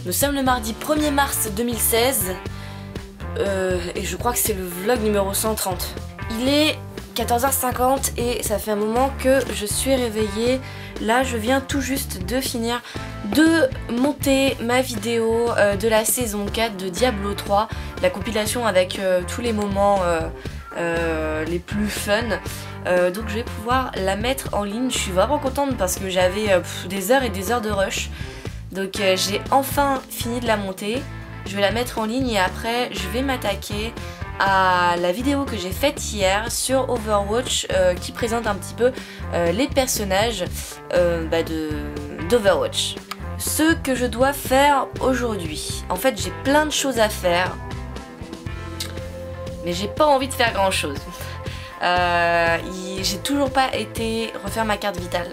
Nous sommes le mardi 1er mars 2016 et je crois que c'est le vlog numéro 130. Il est 14h50 et ça fait un moment que je suis réveillée. Là je viens tout juste de finir de monter ma vidéo de la saison 4 de Diablo 3, la compilation avec tous les moments les plus fun. Donc je vais pouvoir la mettre en ligne. Je suis vraiment contente parce que j'avais des heures et des heures de rush. Donc j'ai enfin fini de la monter. Je vais la mettre en ligne et après je vais m'attaquer à la vidéo que j'ai faite hier sur Overwatch qui présente un petit peu les personnages d'Overwatch. Ce que je dois faire aujourd'hui. En fait j'ai plein de choses à faire, mais j'ai pas envie de faire grand chose. J'ai toujours pas été refaire ma carte vitale.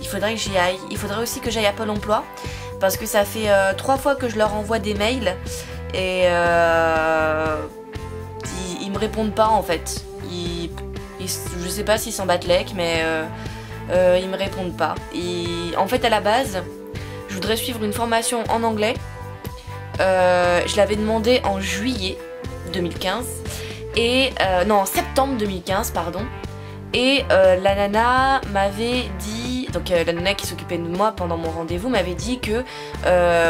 Il faudrait que j'y aille. Il faudrait aussi que j'aille à Pôle emploi parce que ça fait 3 fois que je leur envoie des mails et ils me répondent pas en fait. Je sais pas s'ils s'en battent l'ec, mais ils me répondent pas. En fait à la base je voudrais suivre une formation en anglais. Je l'avais demandé en juillet 2015 et non en septembre 2015 pardon. Et la nana m'avait dit, donc la nana qui s'occupait de moi pendant mon rendez-vous m'avait dit que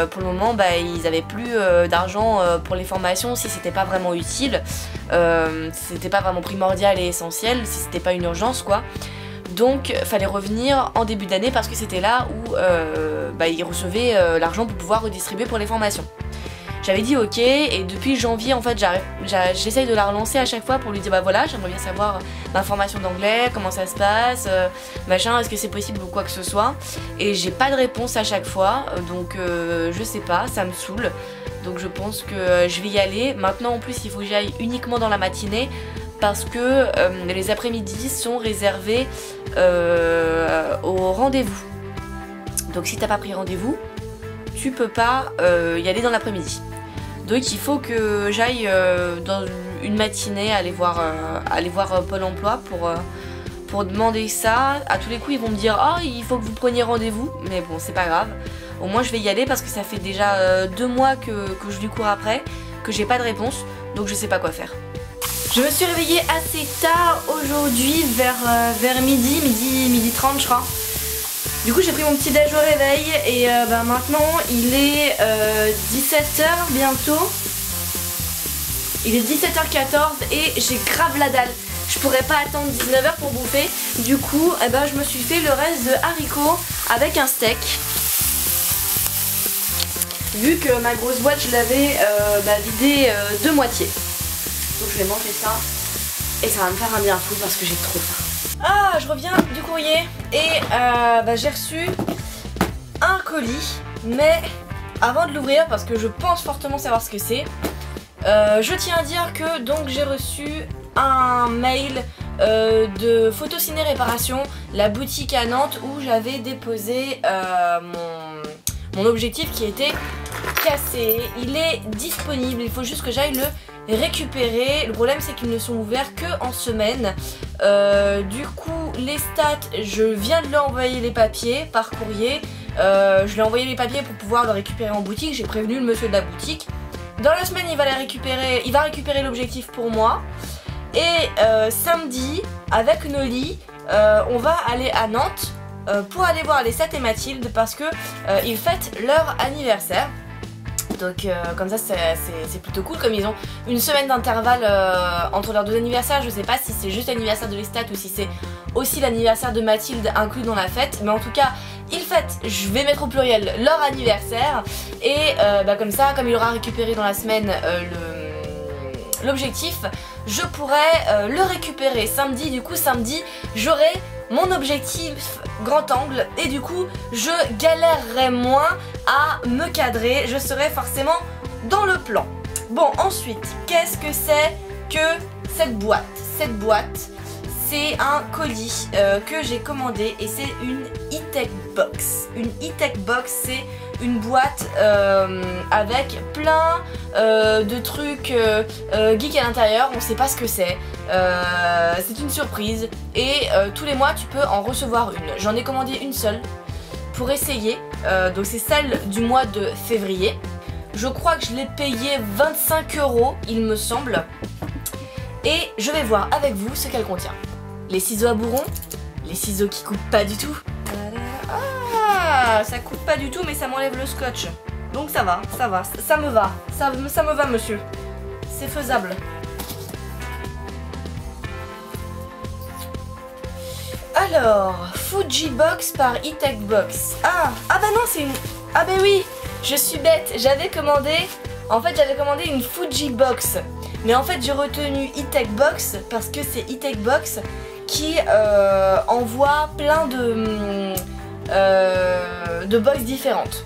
pour le moment ils avaient plus d'argent pour les formations si c'était pas vraiment utile, si c'était pas vraiment primordial et essentiel, si c'était pas une urgence quoi. Donc fallait revenir en début d'année parce que c'était là où ils recevaient l'argent pour pouvoir redistribuer pour les formations. J'avais dit ok et depuis janvier en fait j'essaye de la relancer à chaque fois pour lui dire bah voilà j'aimerais bien savoir ma formation d'anglais, comment ça se passe, machin, est-ce que c'est possible ou quoi que ce soit. Et j'ai pas de réponse à chaque fois donc je sais pas, ça me saoule. Donc je pense que je vais y aller. Maintenant en plus il faut que j'aille uniquement dans la matinée parce que les après-midi sont réservés au rendez-vous. Donc si t'as pas pris rendez-vous tu peux pas y aller dans l'après-midi. Donc il faut que j'aille dans une matinée aller voir Pôle emploi pour demander ça. À tous les coups ils vont me dire oh il faut que vous preniez rendez-vous, mais bon c'est pas grave. Au moins je vais y aller parce que ça fait déjà 2 mois que je lui cours après, que j'ai pas de réponse, donc je sais pas quoi faire. Je me suis réveillée assez tard aujourd'hui, vers midi 30 je crois. Du coup j'ai pris mon petit déj au réveil et maintenant il est 17h bientôt. Il est 17h14 et j'ai grave la dalle. Je pourrais pas attendre 19h pour bouffer. Du coup je me suis fait le reste de haricots avec un steak. Vu que ma grosse boîte je l'avais vidée de moitié. Donc je vais manger ça et ça va me faire un bien fou parce que j'ai trop faim. Ah, je reviens du courrier et j'ai reçu un colis, mais avant de l'ouvrir, parce que je pense fortement savoir ce que c'est, je tiens à dire que donc j'ai reçu un mail de Photociné Réparation, la boutique à Nantes où j'avais déposé mon objectif qui était cassé. Il est disponible, il faut juste que j'aille le récupérer. Le problème c'est qu'ils ne sont ouverts que en semaine. Du coup les stats, je viens de lui envoyer les papiers par courrier. Je lui ai envoyé les papiers pour pouvoir le récupérer en boutique. J'ai prévenu le monsieur de la boutique. Dans la semaine il va récupérer l'objectif pour moi. Et samedi avec Noli on va aller à Nantes pour aller voir les Seth et Mathilde parce que ils fêtent leur anniversaire. Donc comme ça c'est plutôt cool, comme ils ont une semaine d'intervalle entre leurs 2 anniversaires. Je sais pas si c'est juste l'anniversaire de Lestat ou si c'est aussi l'anniversaire de Mathilde inclus dans la fête. Mais en tout cas ils fêtent, je vais mettre au pluriel, leur anniversaire. Et comme ça, comme il aura récupéré dans la semaine l'objectif, je pourrai le récupérer samedi. Du coup samedi j'aurai mon objectif grand angle et du coup je galérerai moins à me cadrer, je serai forcément dans le plan. Bon ensuite, qu'est-ce que c'est que cette boîte? Cette boîte c'est un colis que j'ai commandé et c'est une e-tech box. Une e-tech box c'est une boîte avec plein de trucs geek à l'intérieur, on sait pas ce que c'est. C'est une surprise et tous les mois tu peux en recevoir une. J'en ai commandé une seule pour essayer. Donc c'est celle du mois de février. Je crois que je l'ai payé 25 €, il me semble. Et je vais voir avec vous ce qu'elle contient. Les ciseaux à bourron, les ciseaux qui coupent pas du tout. Ah, ça coupe pas du tout mais ça m'enlève le scotch. Donc ça va, ça me va. Ça me va monsieur. C'est faisable. Alors, Fuji Box par E-Tech Box. Ah bah non, c'est une... Ah bah oui, je suis bête, j'avais commandé une Fuji Box. Mais en fait j'ai retenu E-Tech Box parce que c'est E-Tech Box qui envoie plein de box différentes,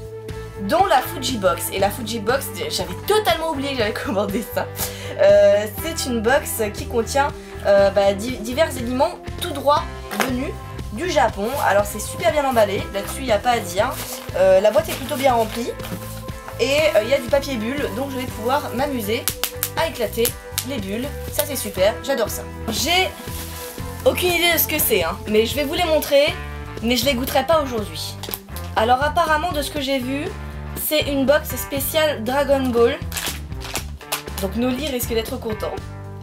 dont la Fuji Box. Et la Fuji Box, j'avais totalement oublié que j'avais commandé ça. C'est une box qui contient divers aliments tout droit venus du Japon. Alors c'est super bien emballé, là-dessus il n'y a pas à dire. La boîte est plutôt bien remplie et il y a du papier bulle, donc je vais pouvoir m'amuser à éclater les bulles. Ça c'est super, j'adore ça. J'ai aucune idée de ce que c'est, hein, mais je vais vous les montrer, mais je les goûterai pas aujourd'hui. Alors apparemment de ce que j'ai vu, c'est une box spéciale Dragon Ball. Donc Noli risque d'être content,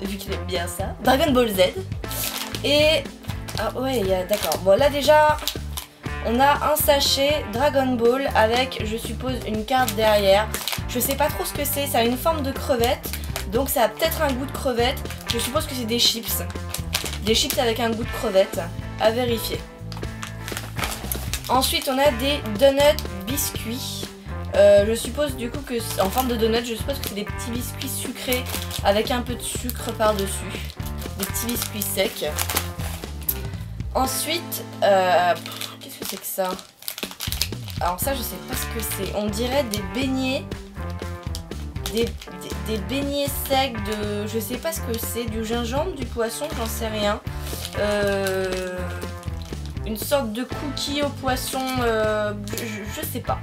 vu qu'il aime bien ça. Dragon Ball Z. Et... ah ouais, d'accord. Bon là déjà, on a un sachet Dragon Ball avec, je suppose, une carte derrière. Je sais pas trop ce que c'est, ça a une forme de crevette. Donc ça a peut-être un goût de crevette. Je suppose que c'est des chips. Des chips avec un goût de crevette. À vérifier. Ensuite on a des donuts biscuits. Je suppose du coup que, en forme de donut, je suppose que c'est des petits biscuits sucrés avec un peu de sucre par-dessus. Des petits biscuits secs. Ensuite, qu'est-ce que c'est que ça? Alors ça je sais pas ce que c'est. On dirait des beignets. Des beignets secs de... je sais pas ce que c'est. Du gingembre, du poisson, j'en sais rien. Une sorte de cookie au poisson, je sais pas.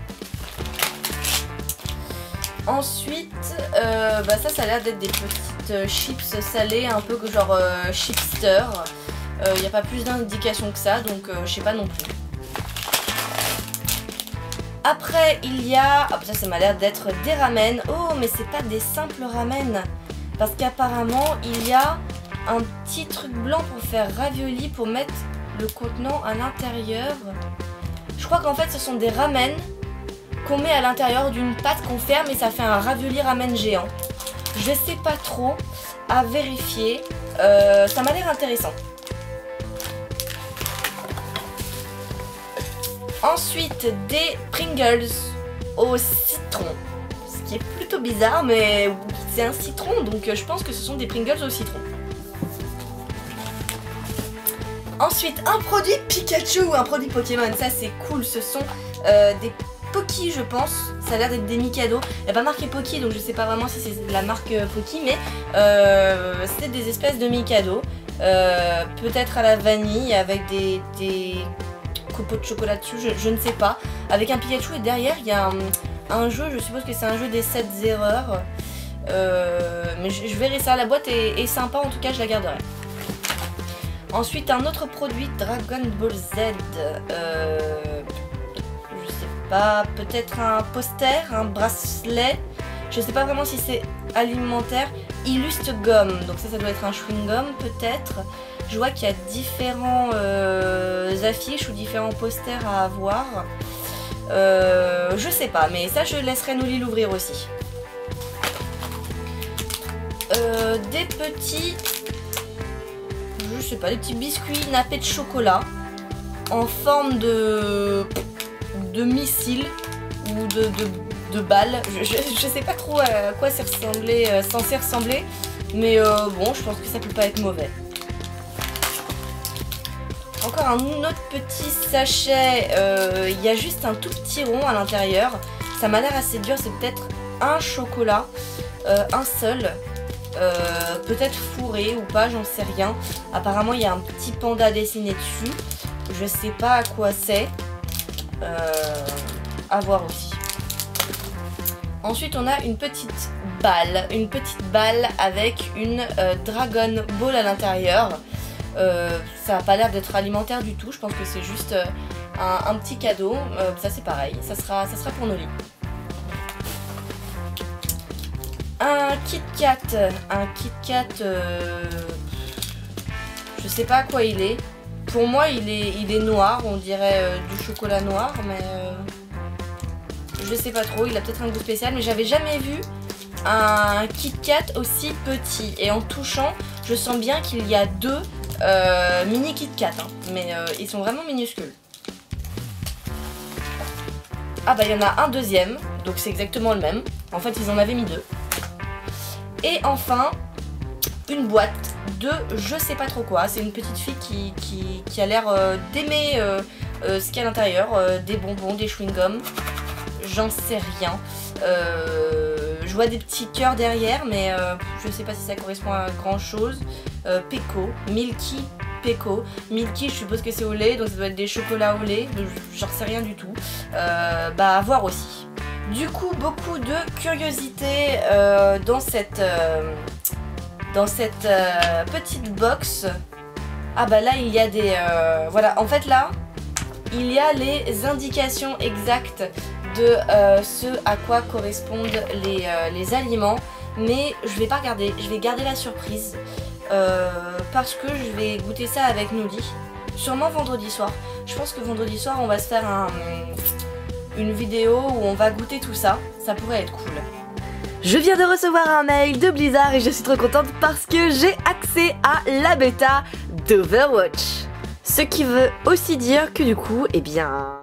Ensuite, ça a l'air d'être des petites chips salées, un peu genre chipster. Il n'y a pas plus d'indications que ça, donc je sais pas non plus. Après, il y a... ah, ça m'a l'air d'être des ramen. Oh, mais c'est pas des simples ramen. Parce qu'apparemment, il y a un petit truc blanc pour faire ravioli, pour mettre le contenant à l'intérieur. Je crois qu'en fait, ce sont des ramen qu'on met à l'intérieur d'une pâte qu'on ferme et ça fait un ravioli ramen géant. Je sais pas trop, à vérifier. Ça m'a l'air intéressant. Ensuite, des Pringles au citron. Ce qui est plutôt bizarre, mais c'est un citron, donc je pense que ce sont des Pringles au citron. Ensuite, un produit Pikachu ou un produit Pokémon. Ça, c'est cool. Ce sont des Poki, je pense. Ça a l'air d'être des Mikado. Il n'y a pas marqué Poki, donc je sais pas vraiment si c'est la marque Poki, mais c'est des espèces de Mikado. Peut-être à la vanille avec des copeaux de chocolat dessus, je ne sais pas. Avec un Pikachu et derrière il y a un jeu, je suppose que c'est un jeu des 7 erreurs. Mais je verrai ça, la boîte est sympa, en tout cas je la garderai. Ensuite un autre produit Dragon Ball Z, je sais pas, peut-être un poster, un bracelet, je sais pas vraiment si c'est alimentaire. Illustre gomme, donc ça doit être un chewing gum peut-être. Je vois qu'il y a différents affiches ou différents posters à avoir. Je sais pas, mais ça je laisserai Noli l'ouvrir aussi. Des petits... je sais pas, des petits biscuits nappés de chocolat en forme de missile ou de balle. Je sais pas trop à quoi c'est censé ressembler, mais bon, je pense que ça peut pas être mauvais. Encore un autre petit sachet, il y a juste un tout petit rond à l'intérieur. Ça m'a l'air assez dur, c'est peut-être un chocolat, un seul. Peut-être fourré ou pas, j'en sais rien. Apparemment il y a un petit panda dessiné dessus. Je sais pas à quoi c'est. À voir aussi. Ensuite on a une petite balle avec une Dragon Ball à l'intérieur. Ça n'a pas l'air d'être alimentaire du tout, je pense que c'est juste un petit cadeau. Ça c'est pareil, ça sera pour Noli. Un Kit Kat, je sais pas à quoi il est. Pour moi il est noir, on dirait du chocolat noir, mais je sais pas trop, il a peut-être un goût spécial, mais j'avais jamais vu un Kit Kat aussi petit. Et en touchant, je sens bien qu'il y a deux mini Kit Kat, hein, mais ils sont vraiment minuscules. Ah bah il y en a un deuxième, donc c'est exactement le même. En fait ils en avaient mis deux. Et enfin, une boîte de je sais pas trop quoi. C'est une petite fille qui a l'air d'aimer ce qu'il y a à l'intérieur. Des bonbons, des chewing-gums. J'en sais rien. Je vois des petits cœurs derrière, mais je sais pas si ça correspond à grand chose. Peco, Milky Peco. Milky, je suppose que c'est au lait, donc ça doit être des chocolats au lait. J'en sais rien du tout. Bah, à voir aussi. Du coup, beaucoup de curiosité dans cette petite box. Ah bah là, il y a des... voilà, en fait là, il y a les indications exactes de ce à quoi correspondent les aliments. Mais je vais pas regarder, je vais garder la surprise. Parce que je vais goûter ça avec Noli. Sûrement vendredi soir. Je pense que vendredi soir, on va se faire une vidéo où on va goûter tout ça. Ça pourrait être cool. Je viens de recevoir un mail de Blizzard et je suis trop contente parce que j'ai accès à la bêta d'Overwatch. Ce qui veut aussi dire que du coup, eh bien...